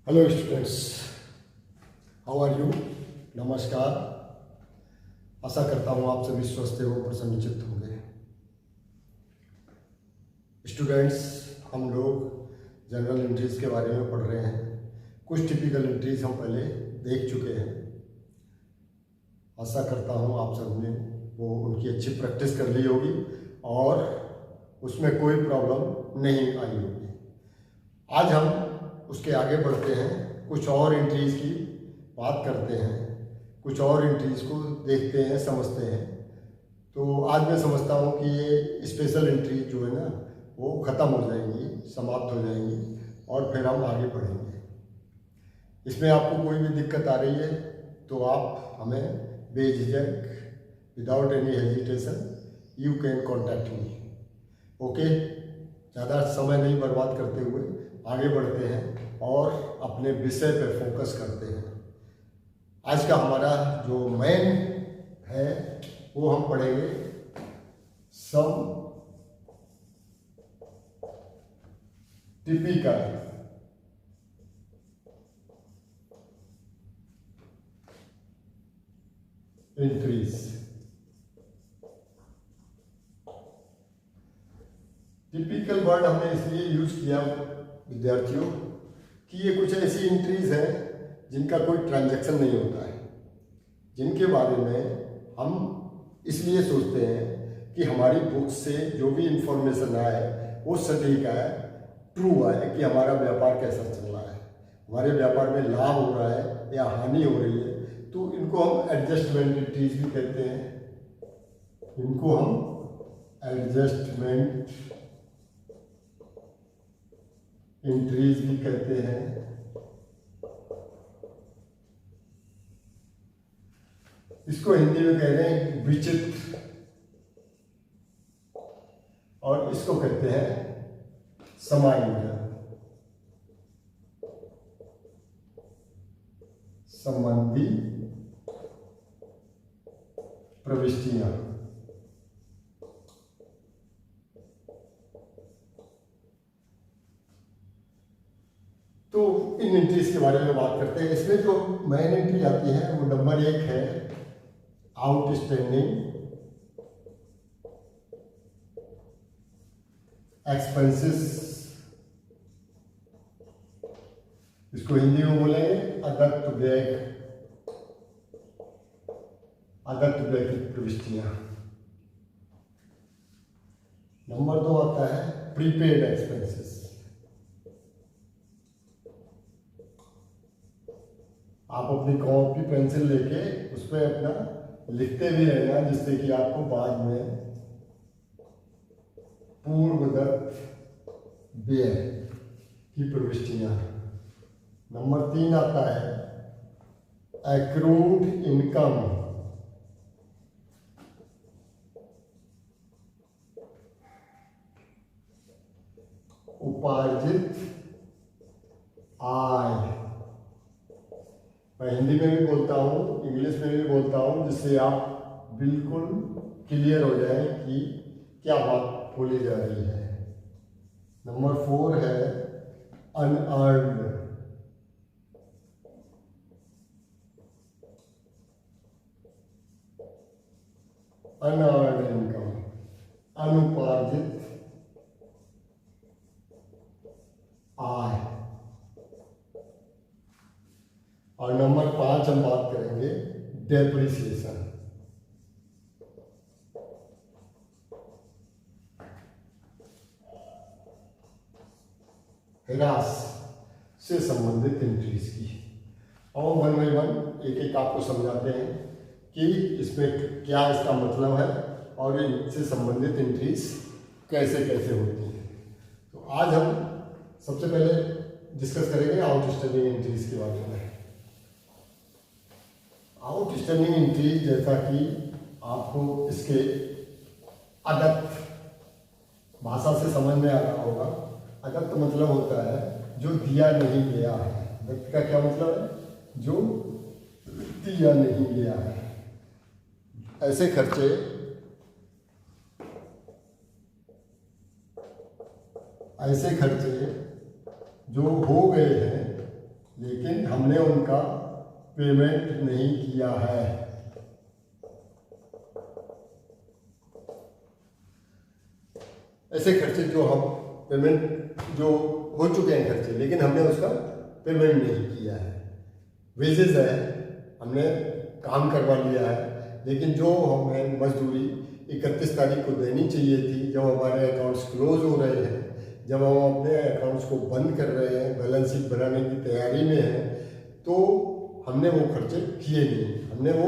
Hello students, how are you. नमस्कार। आशा करता हूँ आप सभी स्वस्थ एवं प्रसन्नचित्त होंगे। स्टूडेंट्स, हम लोग जनरल एंट्रीज के बारे में पढ़ रहे हैं। कुछ टिपिकल एंट्रीज हम पहले देख चुके हैं। आशा करता हूँ आप सबने वो उनकी अच्छी प्रैक्टिस कर ली होगी और उसमें कोई प्रॉब्लम नहीं आई होगी। आज हम उसके आगे बढ़ते हैं, कुछ और एंट्रीज की बात करते हैं, कुछ और एंट्रीज को देखते हैं, समझते हैं। तो आज मैं समझता हूँ कि ये स्पेशल एंट्रीज जो है ना वो ख़त्म हो जाएंगी, समाप्त हो जाएंगी और फिर हम आगे बढ़ेंगे। इसमें आपको कोई भी दिक्कत आ रही है तो आप हमें बेझिझक, without any hesitation, you can contact me. Okay, ज़्यादा समय नहीं बर्बाद करते हुए आगे बढ़ते हैं और अपने विषय पर फोकस करते हैं। आज का हमारा जो मेन है वो हम पढ़ेंगे सम टिपिकल एंट्रीज। टिपिकल वर्ड हमने इसलिए यूज किया विद्यार्थियों कि ये कुछ ऐसी एंट्रीज हैं जिनका कोई ट्रांजैक्शन नहीं होता है, जिनके बारे में हम इसलिए सोचते हैं कि हमारी बुक से जो भी इंफॉर्मेशन आए वो सटीक है, ट्रू है कि हमारा व्यापार कैसा चल रहा है, हमारे व्यापार में लाभ हो rहा है या हानि हो रही है। तो इनको हम एडजस्टमेंट एंट्रीज भी कहते हैं। इनको हम एडजस्टमेंट एंट्रीज भी कहते हैं। इसको हिंदी में कह रहे हैं विचित्र, और इसको कहते हैं समायोजन, संबंधी प्रविष्टियां। तो इन एंट्रीज के बारे में बात करते हैं। इसमें जो मेन एंट्री आती है वो नंबर 1 है आउटस्टैंडिंग एक्सपेंसेस। इसको हिंदी में बोलेंगे अदत्त व्यय, अदत्त व्यय की प्रविष्टियां। नंबर 2 आता है प्रीपेड एक्सपेंसेस। आप अपनी कॉपी पेंसिल लेके उस पर अपना लिखते भी रहना, जिससे कि आपको बाद में पूर्वदत्त व्यय की प्रविष्टियां। नंबर 3 आता है एक्रूड इनकम। उपार्जित आय। मैं हिंदी में भी बोलता हूँ, इंग्लिश में भी बोलता हूँ, जिससे आप बिल्कुल क्लियर हो जाए कि क्या बात बोली जा रही है। नंबर 4 है अनअर्न्ड। अनअर्न्ड इनकम, अनुपार्जित आय। और नंबर 5 हम बात करेंगे डेप्रिसिएशन। ह्रास से संबंधित एंट्रीज की। और 1 बाय 1 एक एक आपको समझाते हैं कि इसमें क्या इसका मतलब है और इनसे संबंधित एंट्रीज कैसे कैसे होती हैं। तो आज हम सबसे पहले डिस्कस करेंगे आउटस्टैंडिंग एंट्रीज के बारे में। आउटस्टैंडिंग एंट्रीज, जैसा कि आपको इसके अदत्त भाषा से समझ में आ रहा होगा। अदत्त मतलब होता है जो दिया नहीं गया है। अदत्त का क्या मतलब है? जो दिया नहीं गया है। ऐसे खर्चे जो हो गए हैं लेकिन हमने उनका पेमेंट नहीं किया है। ऐसे खर्चे जो हम पेमेंट जो हो चुके हैं खर्चे, लेकिन हमने उसका पेमेंट नहीं किया है। वेजेस है, हमने काम करवा लिया है, लेकिन जो हमें मजदूरी 31 तारीख को देनी चाहिए थी, जब हमारे अकाउंट्स क्लोज हो रहे हैं, जब हम अपने अकाउंट्स को बंद कर रहे हैं, बैलेंस शीट बनाने की तैयारी में हैं, तो हमने वो खर्चे किए नहीं, हमने वो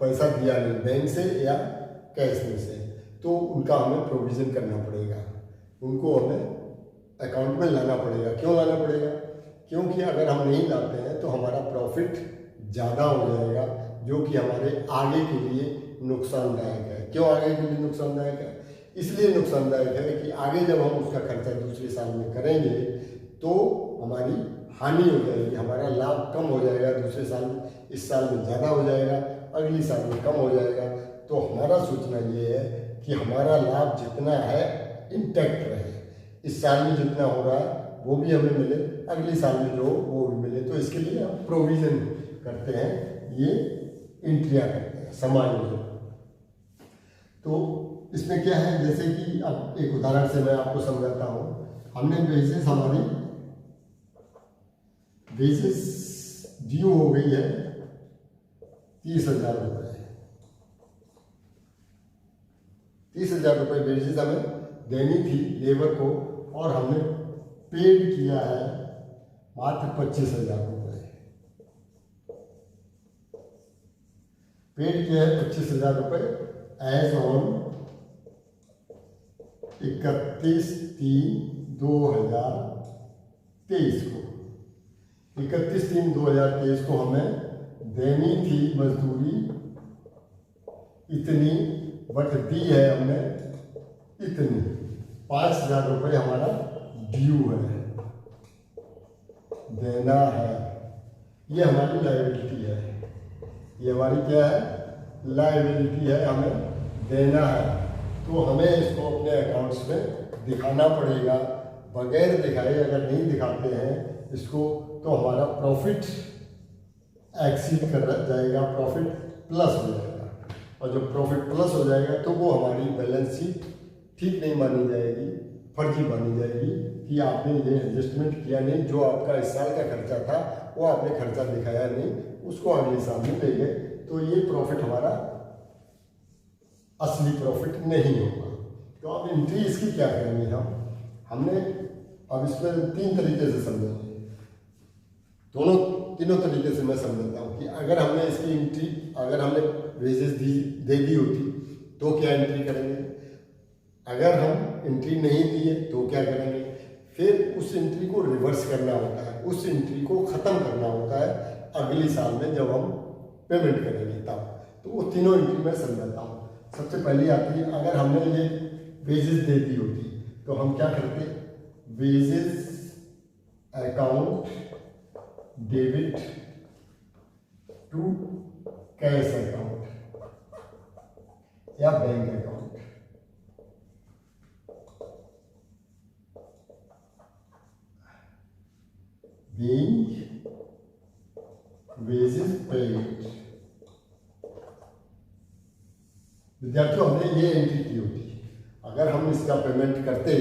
पैसा दिया नहीं बैंक से या कैश में से, तो उनका हमें प्रोविज़न करना पड़ेगा, उनको हमें अकाउंट में लाना पड़ेगा। क्यों लाना पड़ेगा? क्योंकि अगर हम नहीं लाते हैं तो हमारा प्रॉफिट ज़्यादा हो जाएगा, जो कि हमारे आगे के लिए नुकसानदायक है। क्यों आगे के लिए नुकसानदायक है? इसलिए नुकसानदायक है कि आगे जब हम उसका खर्चा दूसरे साल में करेंगे तो हमारी हानि हो जाएगी, हमारा लाभ कम हो जाएगा, दूसरे साल इस साल में ज़्यादा हो जाएगा, अगली साल में कम हो जाएगा। तो हमारा सोचना ये है कि हमारा लाभ जितना है इंटैक्ट रहे, इस साल में जितना हो रहा है वो भी हमें मिले, अगले साल में जो वो भी मिले। तो इसके लिए हम प्रोविज़न करते हैं, ये एंट्रियाँ करते हैं, समायोजन। तो इसमें क्या है, जैसे कि अब एक उदाहरण से मैं आपको समझाता हूँ। हमने वेजेस, हमारी वेजेस ड्यू हो गई है 30,000 रुपये। 30,000 रुपये वेजेस हमें देनी थी लेबर को, और हमने पेड किया है मात्र 25,000 रुपये। पेड किया है 25,000 रुपये एज ऑन 31/3/2023 को। 31/3/2023 को हमें देनी थी मजदूरी इतनी, बट दी है हमने इतनी। 5,000 रुपये हमारा ड्यू है, देना है। ये हमारी लायबिलिटी है, ये हमारी क्या है, लायबिलिटी है, हमें देना है। तो हमें इसको अपने अकाउंट्स में दिखाना पड़ेगा। बगैर दिखाए अगर नहीं दिखाते हैं इसको तो हमारा प्रॉफिट एक्सीड कर जाएगा, प्रॉफिट प्लस हो जाएगा, और जब प्रॉफिट प्लस हो जाएगा तो वो हमारी बैलेंस शीट ठीक नहीं मानी जाएगी, फर्जी मानी जाएगी कि आपने ये एडजस्टमेंट किया नहीं, जो आपका इस साल का खर्चा था वो आपने खर्चा दिखाया नहीं, उसको अगले साल में ले गए, तो ये प्रॉफिट हमारा असली प्रॉफिट नहीं होगा। तो अब एंट्री इसकी क्या करेंगे हमने अब इसमें 3 तरीके से समझेंगे, तीनों तरीके से मैं समझता हूँ कि अगर हमने इसकी एंट्री, अगर हमने वेजेस दे दी होती तो क्या एंट्री करेंगे, अगर हम एंट्री नहीं दिए तो क्या करेंगे, फिर उस एंट्री को रिवर्स करना होता है, उस एंट्री को ख़त्म करना होता है अगले साल में जब हम पेमेंट करेंगे तब। तो वो तीनों एंट्री मैं समझाता हूँ। सबसे पहली आती है, अगर हमने ये वेजेस दे दी होती तो हम क्या करते, wages account debit to cash account या bank account. being wages paid। विद्यार्थियों हमने ये एंट्री की होती, अगर हम इसका पेमेंट करते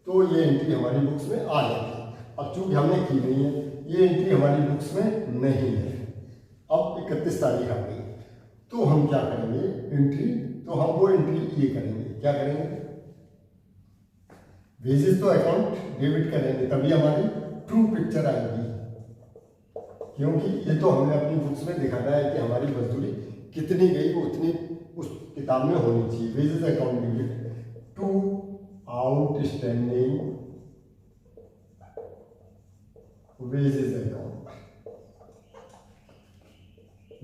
तो ये एंट्री हमारी बुक्स में आ जाती। अब चूंकि हमने की नहीं है, ये एंट्री हमारी बुक्स में नहीं है। अब 31 तारीख आ गई तो हम क्या करेंगे एंट्री, तो हम वो एंट्री ये करेंगे, क्या करेंगे, वेजेस तो अकाउंट डेबिट करेंगे, तभी हमारी ट्रू पिक्चर आएगी, क्योंकि ये तो हमें अपनी बुक्स में दिखाना है कि हमारी मजदूरी कितनी गई, उतनी उस किताब में होनी चाहिए। Wages account debit to outstanding wages account,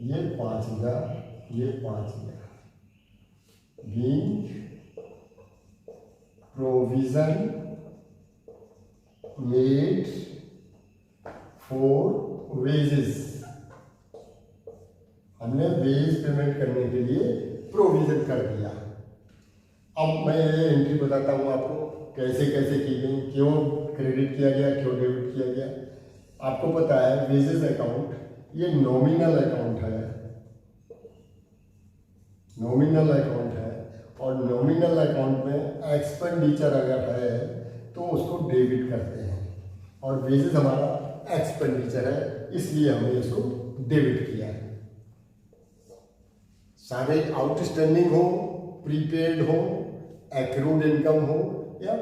ये 5,000, ये 5,000 being provision made for wages. हमने वेज पेमेंट करने के लिए प्रोविजन कर दिया। अब मैं ये एंट्री बताता हूँ आपको कैसे कैसे की गई, क्यों क्रेडिट किया गया, क्यों डेबिट किया गया। आपको पता है वेजेस अकाउंट ये नॉमिनल अकाउंट है, नॉमिनल अकाउंट है, और नॉमिनल अकाउंट में एक्सपेंडिचर अगर है तो उसको डेबिट करते हैं, और वेजेस हमारा एक्सपेंडिचर है, इसलिए हमने इसको डेबिट किया है। सारे आउटस्टैंडिंग हो, प्रीपेड हो, एक्रूड इनकम हो या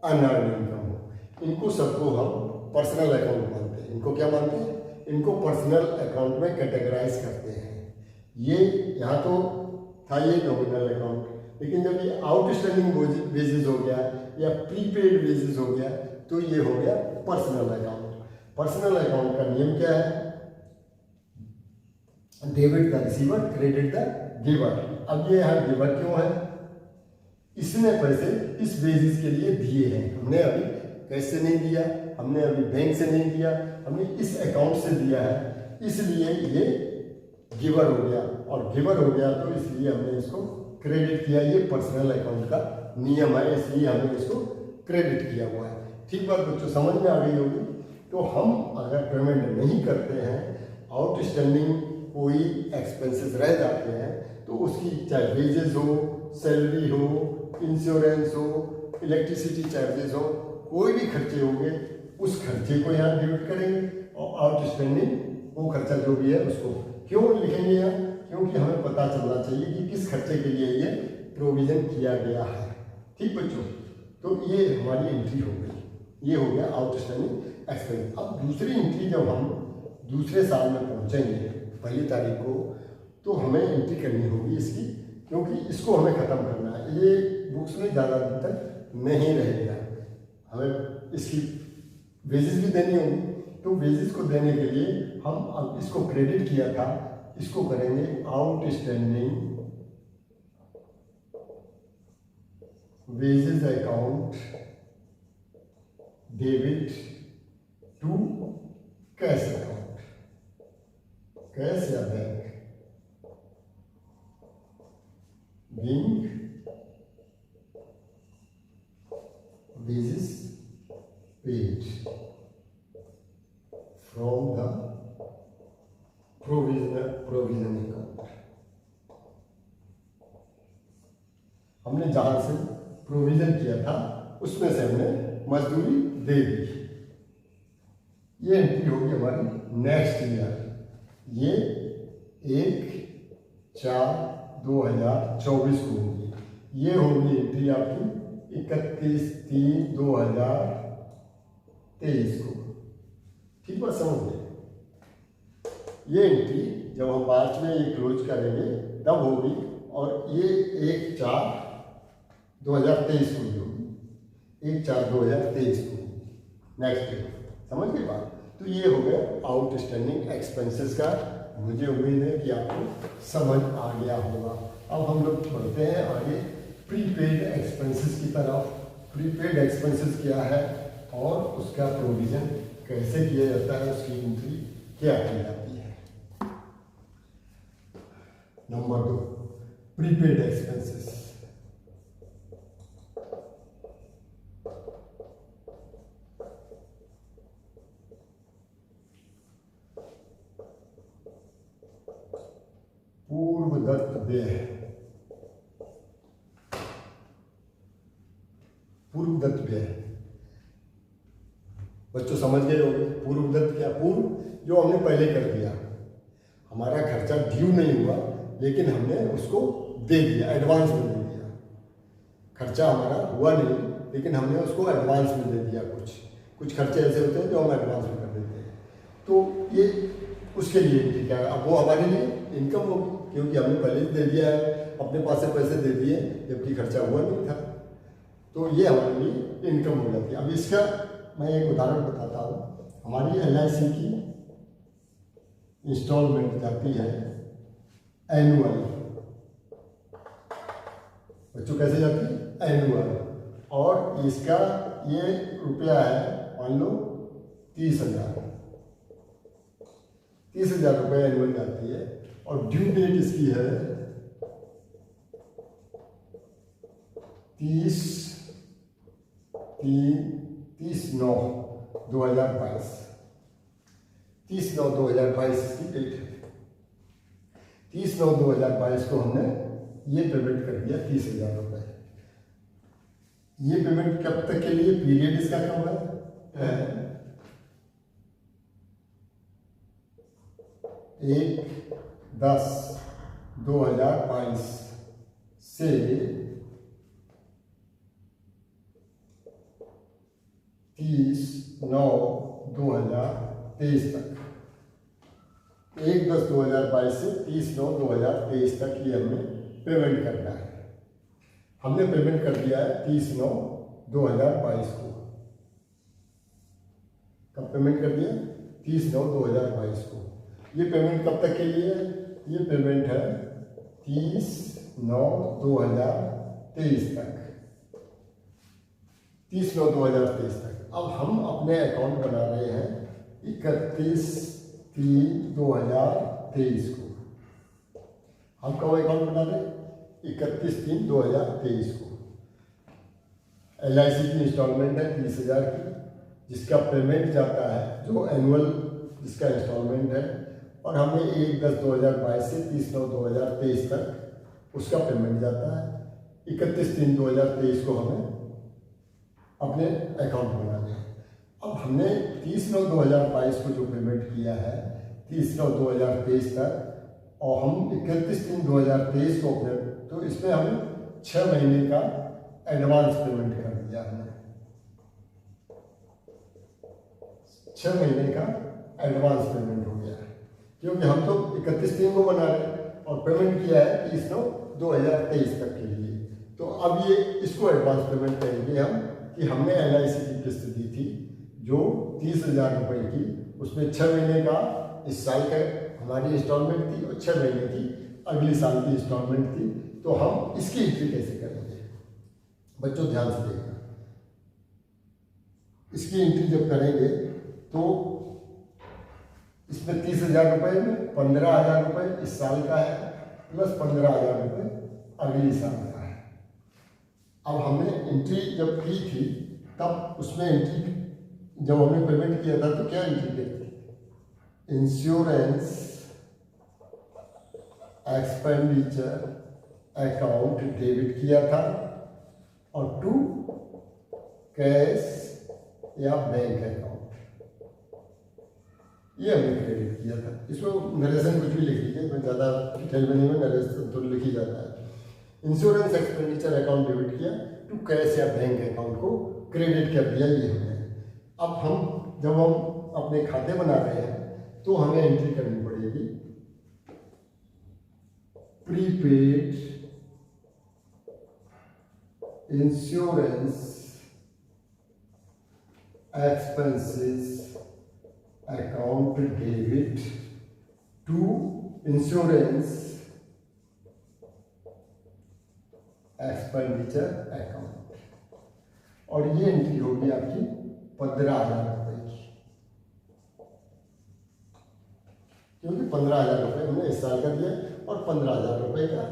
अनअर्न्ड इनकम हो, इनको सबको हम पर्सनल अकाउंट मानते हैं। इनको क्या मानते हैं? इनको पर्सनल अकाउंट में कैटेगराइज करते हैं। ये यहाँ तो था ये नॉमिनल अकाउंट, लेकिन जब ये आउटस्टैंडिंग वेजेस हो गया या प्रीपेड वेजेस हो गया तो ये हो गया पर्सनल अकाउंट। पर्सनल अकाउंट का नियम क्या है? Debit the receiver, credit the giver. अब ये यहाँ गिवर क्यों है? इसने पैसे इस बेसिस के लिए दिए हैं, हमने अभी कैश से नहीं दिया, हमने अभी बैंक से नहीं दिया, हमने इस अकाउंट से दिया है, इसलिए ये गिवर हो गया, और गिवर हो गया तो इसलिए हमने इसको क्रेडिट किया। ये पर्सनल अकाउंट का नियम है, इसलिए हमने इसको क्रेडिट किया हुआ है। ठीक बात बच्चों समझ में आ गई होगी। तो हम अगर पेमेंट नहीं करते हैं, आउटस्टैंडिंग कोई एक्सपेंसेस रह जाते हैं, तो उसकी चाहे वेजेस हो, सैलरी हो, इंश्योरेंस हो, इलेक्ट्रिसिटी चार्जेस हो, कोई भी खर्चे होंगे उस खर्चे को यहाँ डेबिट करेंगे, और आउटस्टैंडिंग वो खर्चा जो भी है उसको क्यों लिखेंगे यहाँ? क्योंकि हमें पता चलना चाहिए कि किस खर्चे के लिए ये प्रोविजन किया गया है। ठीक बच्चों, तो ये हमारी एंट्री हो गई, ये हो गया आउटस्टैंडिंग एक्सपेंस। अब दूसरी एंट्री जब हम दूसरे साल में पहुँचेंगे 1 तारीख को, तो हमें एंट्री करनी होगी इसकी, क्योंकि इसको हमें ख़त्म करना है। ये बुक्स में ज़्यादा दिन तक नहीं रहेगा, हमें इसकी वेजेस भी देनी होगी। तो वेजेस को देने के लिए हम अब इसको क्रेडिट किया था, इसको करेंगे outstanding wages account debit to cash account, cash या bank, being wages paid from the provision account। हमने जहां से प्रोविजन किया था उसमें से हमने मजदूरी दे दी। ये एंट्री होगी हमारी नेक्स्ट ईयर, ये 1/4/2024 को होगी। ये होगी एंट्री आपकी 31/3/2023 को। ठीक बात समझ गए? ये एंट्री जब हम मार्च में ये क्लोज करेंगे तब होगी, और ये 1/4/2023 को भी होगी, 1/4/2023 को नेक्स्ट ईयर। समझ गए बात? तो ये हो गया आउटस्टैंडिंग एक्सपेंसेस का। मुझे उम्मीद है कि आपको समझ आ गया होगा। अब हम लोग बढ़ते हैं आगे प्रीपेड एक्सपेंसेस की तरफ। प्रीपेड एक्सपेंसेस क्या है और उसका प्रोविजन कैसे किया जाता है, उसकी एंट्री क्या की जाती है। Number 2, prepaid expenses. पूर्वदत्त व्यय। पूर्वदत्त व्यय बच्चों समझ गए होंगे। पूर्वदत्त क्या? पूर्व जो हमने पहले कर दिया, हमारा खर्चा ड्यू नहीं हुआ लेकिन हमने उसको दे दिया, एडवांस में दे दिया। खर्चा हमारा हुआ नहीं लेकिन हमने उसको एडवांस में दे दिया। कुछ खर्चे ऐसे होते हैं जो हम एडवांस में कर देते हैं, तो ये उसके लिए ठीक है। अब वो हमारे लिए इनकम होगी क्योंकि हमने पहले ही दे दिया है, अपने पास से पैसे दे दिए जबकि खर्चा हुआ नहीं था, तो ये हमारे लिए इनकम हो जाती है। अब इसका मैं एक उदाहरण बताता हूँ। हमारी LIC की इंस्टॉलमेंट जाती है एनुअल। बच्चों कैसे जाती है? एनुअल। और इसका ये रुपया है मान लो 30,000 रुपये एनुअल जाती है, और ड्यू डेट इसकी है 30/9/2022। 30/9/2022 की डेट है। 30/9/2022 को हमने ये पेमेंट कर दिया 30,000 रुपये। ये पेमेंट कब तक के लिए, पीरियड इसका कब है 1/10/2022 से 30/9/2023 तक। 1/10/2022 से 30/9/2023 तक ये हमें पेमेंट करना है। हमने पेमेंट कर दिया है 30/9/2022 को। कब पेमेंट कर दिया, 30/9/2022 को। ये पेमेंट कब तक के लिए है, ये पेमेंट है 30/9/2023 तक। 30/9/2023 तक। अब हम अपने अकाउंट बना रहे हैं 31/3/2023 को। हम कब अकाउंट बना रहे हैं, 31/3/2023 को। LIC की इंस्टॉलमेंट है 30,000 की, जिसका पेमेंट जाता है, जो एनुअल जिसका इंस्टॉलमेंट है, और हमें 1/10/2022 से 30/9/2023 तक उसका पेमेंट जाता है। 31/3/2023 को हमें अपने अकाउंट बनाने हैं। अब हमने 30/9/2022 को जो पेमेंट किया है 30/9/2023 तक, और हम 31/3/2023 को अपने, तो इसमें हमें 6 महीने का एडवांस पेमेंट कर दिया हमने। 6 महीने का एडवांस पेमेंट हो गया है, क्योंकि हम तो 31/3 को बना रहे हैं और पेमेंट किया है 30/9/2023 तक के लिए। तो अब ये इसको एडवांस पेमेंट करेंगे हम, कि हमने LIC की किस्त दी थी जो 30,000 रुपये की, उसमें 6 महीने का इस साल का हमारी इंस्टॉलमेंट थी और 6 महीने की अगली साल की इंस्टॉलमेंट थी। तो हम इसकी एंट्री कैसे करेंगे, बच्चों ध्यान से देखना। इसकी एंट्री जब करेंगे तो इसमें 30,000 रुपये में 15,000 रुपये इस साल का है, प्लस 15,000 रुपये अगली साल का है। अब हमने एंट्री जब की थी, तब उसमें एंट्री जब हमने पेमेंट किया था तो क्या एंट्री की थी, इंश्योरेंस एक्सपेंडिचर अकाउंट डेबिट किया था, और टू कैश या बैंक अकाउंट ये हमने क्रेडिट किया था। इसमें नरेशन कुछ भी लिख लीजिए, मैं ज़्यादा डिटेल में नहीं, में नरेशन तो लिख ही जाता है। इंश्योरेंस एक्सपेंडिचर अकाउंट डेबिट किया, टू कैश या बैंक अकाउंट को क्रेडिट कर दिया, ये हमने। अब हम जब हम अपने खाते बना रहे हैं तो हमें एंट्री करनी पड़ेगी prepaid insurance expenses account debit to insurance expenditure account, और ये एंट्री होगी आपकी 15,000 रुपये की, क्योंकि 15,000 रुपये हमने इस साल का दिया और 15,000 रुपये का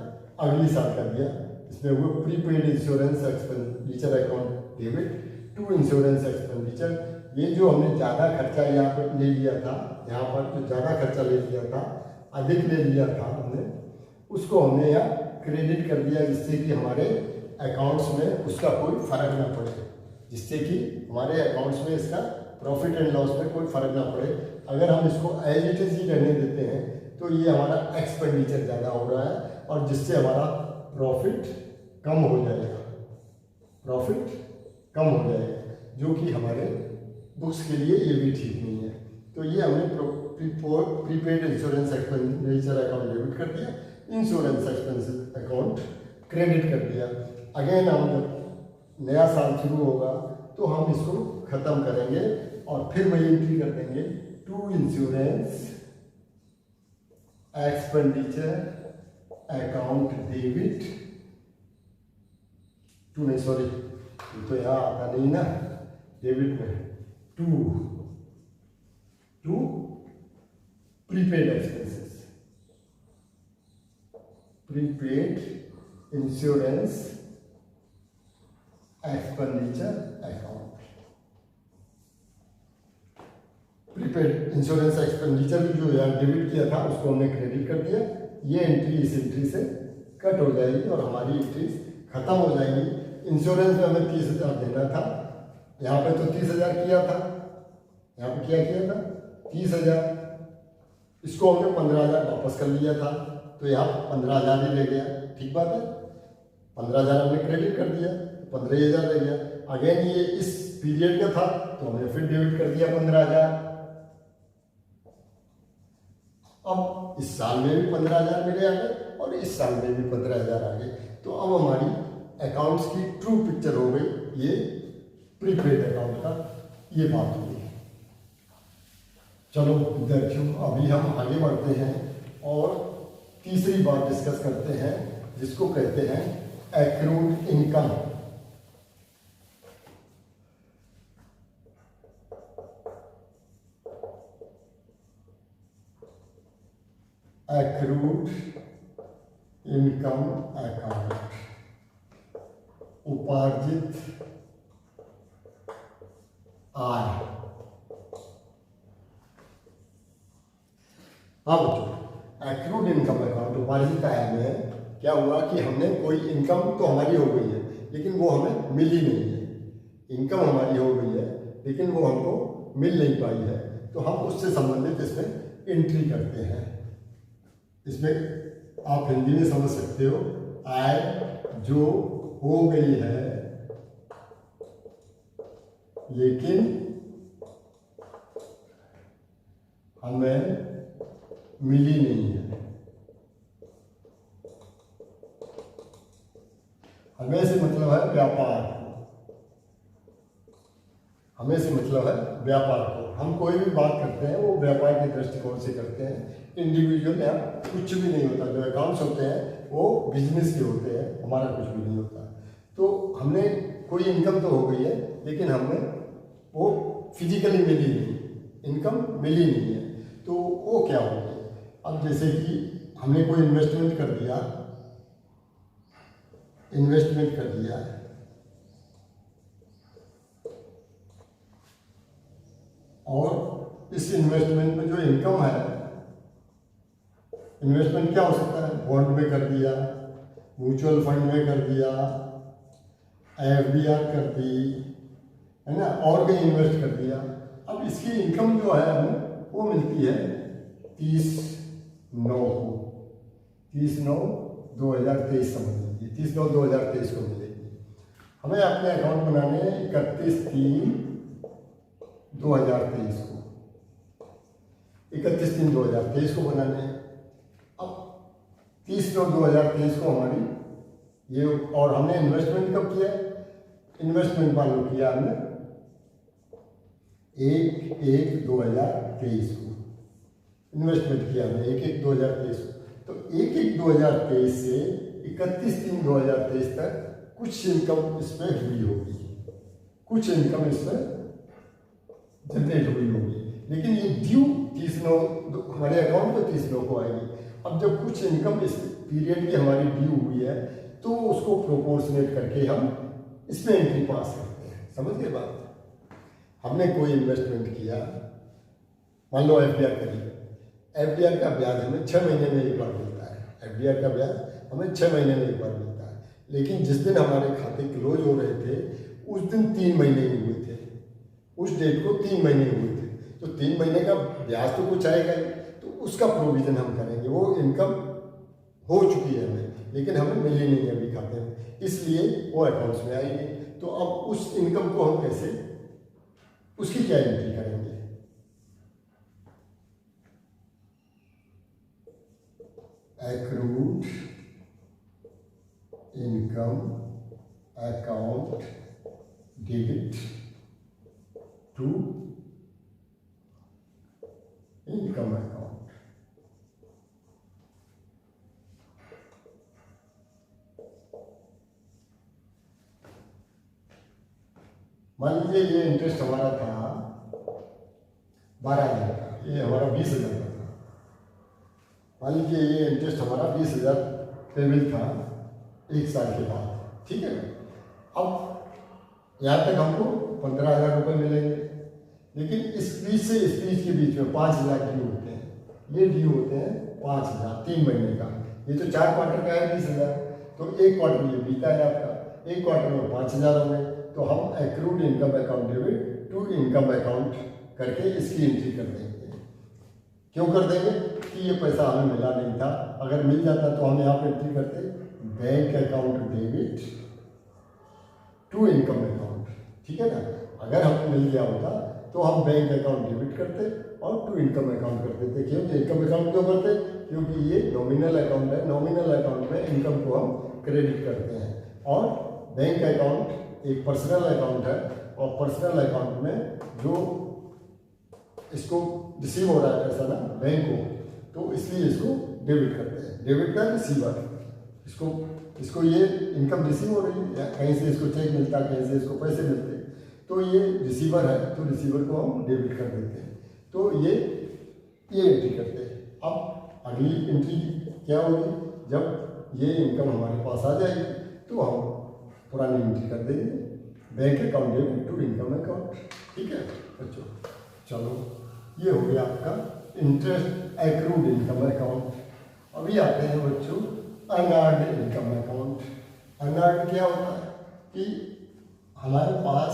अगली साल का दिया। इसमें वो prepaid insurance expenditure account debit to insurance expenditure, ये जो हमने ज़्यादा खर्चा यहाँ पर ले लिया था, यहाँ पर जो ज़्यादा खर्चा ले लिया था, अधिक ले लिया था हमने, उसको हमने यहाँ क्रेडिट कर दिया, जिससे कि हमारे अकाउंट्स में उसका कोई फर्क ना पड़े, जिससे कि हमारे अकाउंट्स में इसका प्रॉफिट एंड लॉस में कोई फर्क ना पड़े। अगर हम इसको एज इट इज ही रहने देते हैं तो ये हमारा एक्सपेंडिचर ज़्यादा हो रहा है, और जिससे हमारा प्रॉफिट कम हो जाएगा, प्रॉफिट कम हो जाएगा, जो कि हमारे बुक्स के लिए ये भी ठीक नहीं है। तो ये हमने prepaid insurance expenditure account debit कर दिया, इंश्योरेंस एक्सपेंस अकाउंट क्रेडिट कर दिया। अगेन हम जब नया साल शुरू होगा तो हम इसको ख़त्म करेंगे और फिर वही एंट्री कर देंगे to insurance expenditure account debit to, नहीं सॉरी, तो यहाँ आता नहीं ना डेबिट में, to prepaid expenses, prepaid insurance expenditure account. Prepaid insurance expenditure जो यार डेबिट किया था उसको हमने क्रेडिट कर दिया। ये एंट्री इस एंट्री से कट हो जाएगी और हमारी एंट्रीज खत्म हो जाएंगी। इंश्योरेंस में हमें 30,000 देना था, यहाँ पे तो 30,000 किया था, यहाँ पे क्या किया था 30,000, इसको हमने 15,000 वापस कर लिया था, तो यहाँ 15,000 ही रह गया। ठीक बात है, 15,000 हमने क्रेडिट कर दिया, 15,000 रह गया। अगेन ये इस पीरियड का था तो हमने फिर डेबिट कर दिया 15,000। अब इस साल में भी 15,000 मेरे आ गए और इस साल में भी 15,000 आ गए। तो अब हमारी अकाउंट्स की ट्रू पिक्चर हो गई, ये प्रीपेड अकाउंट का ये बात हुई। चलो विद्यार्थियों, अभी हम आगे बढ़ते हैं और तीसरी बात डिस्कस करते हैं जिसको कहते हैं accrued income. Accrued income account, उपार्जित आय। अब एक्रूड इनकम अकाउंट उपार्जित आय में क्या हुआ कि हमने कोई इनकम तो हमारी हो गई है लेकिन वो हमें मिली नहीं है। इनकम हमारी हो गई है लेकिन वो हमको मिल नहीं पाई है, तो हम उससे संबंधित इसमें एंट्री करते हैं। इसमें आप हिंदी में समझ सकते हो, आय जो हो गई है लेकिन हमें मिली नहीं है। हमें से मतलब है व्यापार, हमें से मतलब है व्यापार को। हम कोई भी बात करते हैं वो व्यापार के दृष्टिकोण से करते हैं। इंडिविजुअल या कुछ भी नहीं होता, जो अकाउंट्स होते हैं वो बिजनेस के होते हैं, हमारा कुछ भी नहीं होता। तो हमने कोई इनकम तो हो गई है लेकिन हमें वो फिजिकली मिली नहीं, इनकम मिली नहीं है, तो वो क्या हो गया। अब जैसे कि हमने कोई इन्वेस्टमेंट कर दिया, और इस इन्वेस्टमेंट में जो इनकम है, इन्वेस्टमेंट क्या हो सकता है, बॉन्ड में कर दिया, म्यूचुअल फंड में कर दिया, एफडीआर कर दी, है ना, और कहीं इन्वेस्ट कर दिया। अब इसकी इनकम जो है हमें वो मिलती है 30/9 को, 30/9/2023 समझ लीजिए, 30/9/2023 को मिलेगी। हमें अपने अकाउंट बनाने 31/3/2023 को, 31/3/2023 को बनाने हैं। अब 30/9/2023 को हमारी ये, और हमने इन्वेस्टमेंट कब किया, इन्वेस्टमेंट मान लो किया हमने 1/1/2023 को इन्वेस्टमेंट किया हमने, 1/1/2023 को। तो 1/1/2023 से 31/3/2023 तक कुछ इनकम इसमें हुई होगी, कुछ इनकम इसमें जनरेट हुई होगी, लेकिन ये ड्यू 30/9 हमारे अकाउंट में 30/9 को आएगी। अब जब कुछ इनकम इस पीरियड की हमारी ड्यू हुई है तो उसको प्रोपोर्शनेट करके हम इसमें एंट्री पास करते हैं। समझ गए बात। हमने कोई इन्वेस्टमेंट किया, मान लो एफडीआर करिए, एफडीआर का ब्याज हमें 6 महीने में एक बार मिलता है, एफडीआर का ब्याज हमें 6 महीने में एक बार मिलता है, लेकिन जिस दिन हमारे खाते क्लोज हो रहे थे उस दिन 3 महीने ही हुए थे, उस डेट को 3 महीने हुए थे, तो 3 महीने का ब्याज तो कुछ आएगा ही, तो उसका प्रोविजन हम करेंगे। वो इनकम हो चुकी है हमें लेकिन हमें मिली नहीं है अभी खाते में, इसलिए वो अकाउंट्स में आएगी। तो अब उस इनकम को हम कैसे, उसकी क्या एंट्री करेंगे, accrued income account debit to income account. मान लीजिए ये इंटरेस्ट हमारा था 12,000 का, ये हमारा 20,000 का था। मान लीजिए ये इंटरेस्ट हमारा 20,000 पेबल था 1 साल के बाद, ठीक है। अब यहाँ तक हमको 15,000 रुपये मिलेंगे, लेकिन इस बीच से इस बीच के बीच में 5,000 ड्यू होते हैं। ये ड्यू होते हैं 5,000 3 महीने का। ये तो 4 क्वार्टर का है 20,000, तो एक क्वार्टर ये बीता है आपका, एक क्वार्टर में 5,000 हो गए। तो हम accrued income account debit to income account करके इसकी एंट्री कर देंगे। क्यों कर देंगे कि ये पैसा हमें मिला नहीं था, अगर मिल जाता तो हम यहाँ पे एंट्री करते bank account debit to income account, ठीक है ना। अगर हमें मिल गया होता तो हम बैंक अकाउंट डेबिट करते और टू इनकम अकाउंट कर देते। क्यों इनकम अकाउंट क्यों करते? क्योंकि ये नॉमिनल अकाउंट है, नॉमिनल अकाउंट में इनकम को हम क्रेडिट करते हैं। और बैंक अकाउंट एक पर्सनल अकाउंट है, और पर्सनल अकाउंट में जो इसको रिसीव हो रहा है पैसा ना बैंक को, तो इसलिए इसको डेबिट करते हैं। डेबिट का रिसीवर, इसको ये इनकम रिसीव हो रही है, कहीं से इसको चेक मिलता, कहीं से इसको पैसे मिलते, तो ये रिसीवर है, तो रिसीवर को हम डेबिट कर देते हैं। तो ये एंट्री करते हैं। अब अगली एंट्री क्या होगी? जब ये इनकम हमारे पास आ जाएगी तो हम पुरानी एंट्री कर देंगे, bank account debit to income account, ठीक है बच्चों। चलो ये हो गया आपका इंटरेस्ट एक्रूड इनकम अकाउंट। अभी आते हैं बच्चों अनअर्न्ड इनकम अकाउंट। अनअर्न्ड क्या होता है कि हमारे पास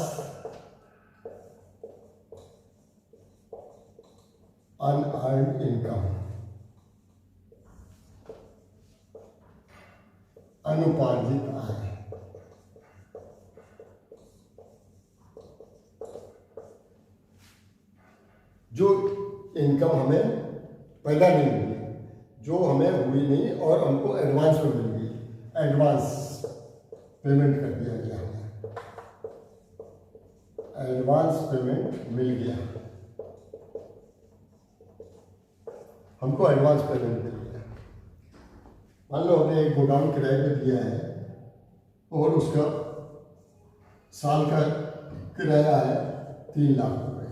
अनअर्न्ड इनकम, अनुपार्जित आय, जो इनकम हमें पैदा नहीं हुई, जो हमें हुई नहीं और हमको एडवांस में मिल गई, एडवांस पेमेंट कर दिया गया हमें, एडवांस पेमेंट मिल गया, हमको एडवांस पेमेंट मिल गया। मान लो हमने एक गोदाम किराए पे दिया है और उसका साल का किराया है 3 लाख रुपए,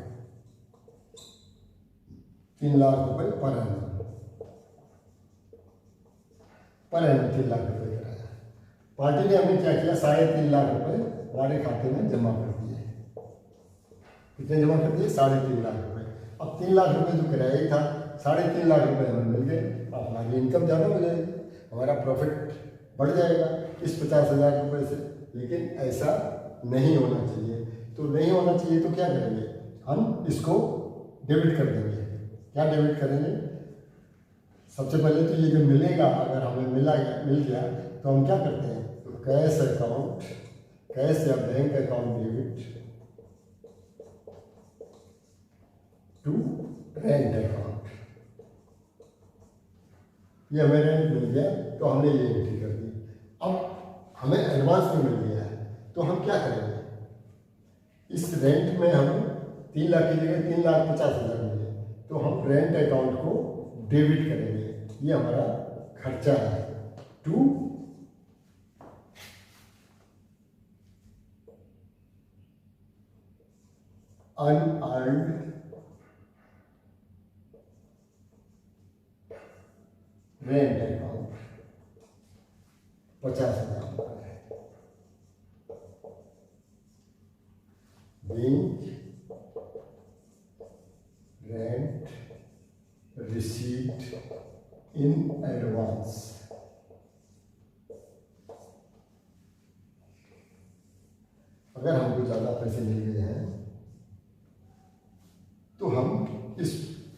3 लाख रुपए पर एनम 3 लाख रुपए किराया। पार्टी ने हमें क्या किया, 3.5 लाख रुपए हमारे खाते में जमा कर दिए। कितने जमा कर दिए? 3.5 लाख रुपए। अब 3 लाख रुपए जो किराया ही था, 3.5 लाख रुपए हमें मिल गए, अब हमारी इनकम ज़्यादा हो जाएगी, हमारा प्रॉफिट बढ़ जाएगा इस 50,000 रुपये से। लेकिन ऐसा नहीं होना चाहिए। तो नहीं होना चाहिए तो क्या करेंगे, हम इसको डेबिट कर देंगे। क्या डेबिट करेंगे? सबसे पहले तो ये जो मिलेगा, अगर हमें मिल गया तो हम क्या करते हैं, तो कैश अकाउंट, कैश या bank account debit to rent account. ये हमें रेंट मिल गया तो हमने ये एंट्री कर दी। अब हमें एडवांस में मिल गया है तो हम क्या करेंगे, इस रेंट में हम 3 लाख की जगह 3,50,000 मिले तो हम रेंट अकाउंट को डेबिट करेंगे। ये हमारा खर्चा है टू अनअर्न्ड रेंट अकाउंट 50,000 रुपये। Rent receipt in advance. अगर हमको ज़्यादा पैसे मिल गए हैं तो हम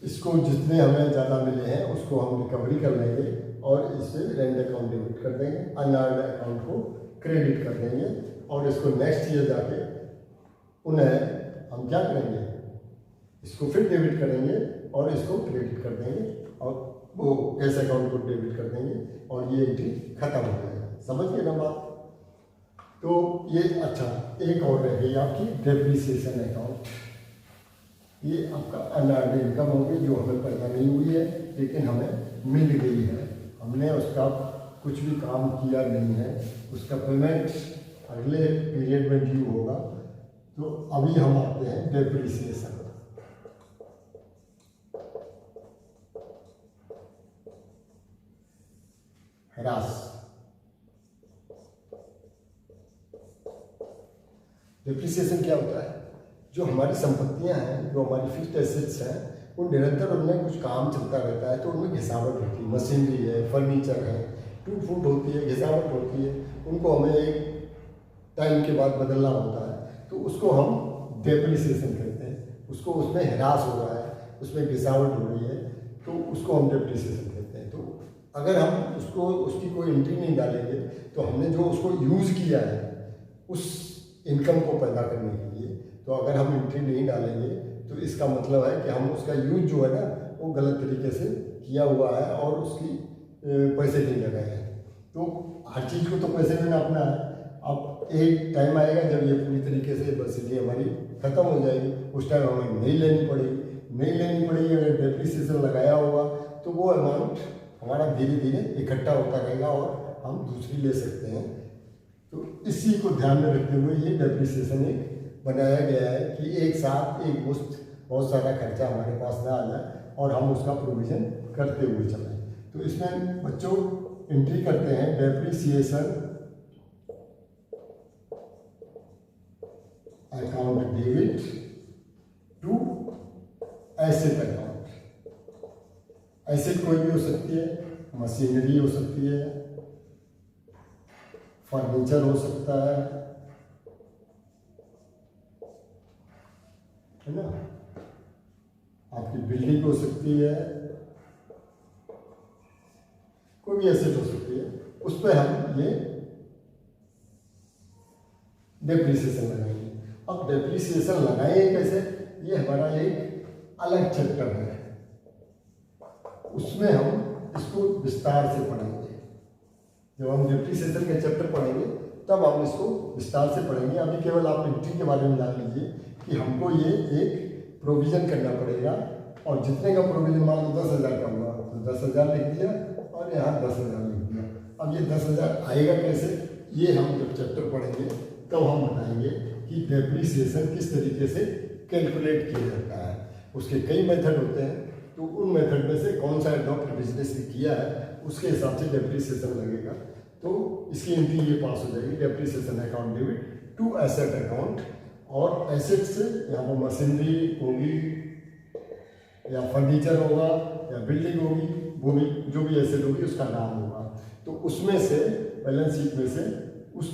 इसको जितने हमें ज़्यादा मिले हैं उसको हम रिकवरी कर लेंगे और इससे रेंट अकाउंट डेबिट कर देंगे, अनअर्न्ड अकाउंट को क्रेडिट कर देंगे और इसको नेक्स्ट ईयर जाके उन्हें हम क्या करेंगे, इसको फिर डेबिट करेंगे और इसको क्रेडिट कर देंगे और वो कैश अकाउंट को डेबिट कर देंगे और ये एंट्री खत्म हो जाएगा। समझ गए ना बात? तो ये अच्छा, एक और रह गई आपकी डेप्रिसिएशन अकाउंट। ये आपका अनअर्न्ड इनकम होगी जो हमें पैदा नहीं हुई है लेकिन हमें मिल गई है, हमने उसका कुछ भी काम किया नहीं है, उसका पेमेंट अगले पीरियड में ड्यू होगा। तो अभी हम आते हैं डेप्रिसिएशन। ह्रास। डेप्रिसिएशन क्या होता है? जो हमारी संपत्तियां हैं, जो हमारी फिक्स्ड एसेट्स हैं, वो निरंतर उनमें कुछ काम चलता रहता है तो उनमें घिसावट होती है। मशीनरी है, फर्नीचर है, टूट फूट होती है, घिसावट होती है, उनको हमें एक टाइम के बाद बदलना होता है, तो उसको हम डेप्रिसिएशन कहते हैं। उसको उसमें ह्रास हो रहा है, उसमें घिसावट हो रही है, तो उसको हम डेप्रिसिएशन कहते हैं। तो अगर हम उसकी कोई एंट्री नहीं डालेंगे तो हमने जो उसको यूज़ किया है उस इनकम को पैदा करने के लिए, तो अगर हम एंट्री नहीं डालेंगे तो इसका मतलब है कि हम उसका यूज जो है ना वो गलत तरीके से किया हुआ है और उसकी पैसे नहीं लगाए हैं। तो हर चीज़ को तो पैसे में नापना है। अब एक टाइम आएगा जब ये पूरी तरीके से बसीदी हमारी ख़त्म हो जाएगी, उस टाइम हमें नहीं लेनी पड़ेगी। अगर डेप्रिसिएशन लगाया होगा तो वो अमाउंट हमारा धीरे धीरे इकट्ठा होता रहेगा और हम दूसरी ले सकते हैं। तो इसी को ध्यान में रखते हुए ये डेप्रिसिएशन एक बनाया गया है कि एक साथ एक मुश्त बहुत सारा खर्चा हमारे पास ना आ जाए और हम उसका प्रोविज़न करते हुए चलें। तो इसमें बच्चों एंट्री करते हैं depreciation account debit to asset account. Asset कोई भी हो सकती है, मशीनरी हो सकती है, फर्नीचर हो सकता है ना, आपकी बिल्डिंग हो सकती है, कोई भी एसेट हो सकती है, उस पर हम ये डेप्रिसिएशन लगाएंगे। अब डेप्रिसिएशन लगाएंगे कैसे, ये हमारा एक अलग चैप्टर है, उसमें हम इसको विस्तार से पढ़ेंगे। जब हम डेप्रिसिएशन के चैप्टर पढ़ेंगे तब हम इसको विस्तार से पढ़ेंगे। अभी केवल आप एंट्री के बारे में जान लीजिए कि हमको ये एक प्रोविज़न करना पड़ेगा और जितने का प्रोविज़न मान लो 10,000 का हुआ तो 10,000 लिख दिया और यहाँ 10,000 लिख दिया। अब ये 10,000 आएगा कैसे, ये हम जब चैप्टर पढ़ेंगे तब हम बताएंगे कि डेप्रिसिएशन किस तरीके से कैलकुलेट किया जाता है। उसके कई मेथड होते हैं, तो उन मेथड में से कौन सा एडॉप्ट बिजनेस ने किया है उसके हिसाब से डेप्रिसिएशन लगेगा। तो इसकी एंट्री ये पास हो जाएगी, depreciation account debit to asset account. और एसेट से यहाँ पर मशीनरी होगी या फर्नीचर होगा या बिल्डिंग होगी, वो भी जो भी एसेट होगी उसका नाम होगा। तो उसमें से बैलेंस शीट में से उस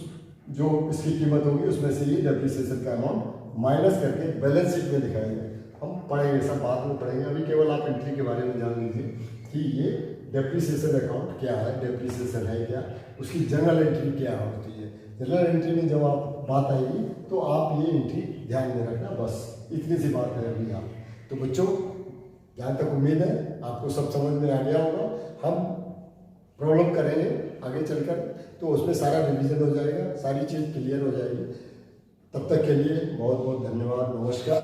जो इसकी कीमत होगी उसमें से ये डेप्रिसिएशन का अमाउंट माइनस करके बैलेंस शीट में दिखाएंगे। हम पढ़ेंगे, सब बाद में पढ़ेंगे। अभी केवल आप एंट्री के बारे में जान लीजिए कि ये डेप्रिसिएशन अकाउंट क्या है, डेप्रिसिएशन है क्या, उसकी जनरल एंट्री क्या होती है। जनरल एंट्री में जब आप बात आएगी तो आप ये एंट्री ध्यान में रखना, बस इतनी सी बात है अभी आप। तो बच्चों जहाँ तक उम्मीद है आपको सब समझ में आ गया होगा। हम प्रॉब्लम करेंगे आगे चलकर तो उसमें सारा रिवीजन हो जाएगा, सारी चीज़ क्लियर हो जाएगी। तब तक के लिए बहुत बहुत धन्यवाद, नमस्कार।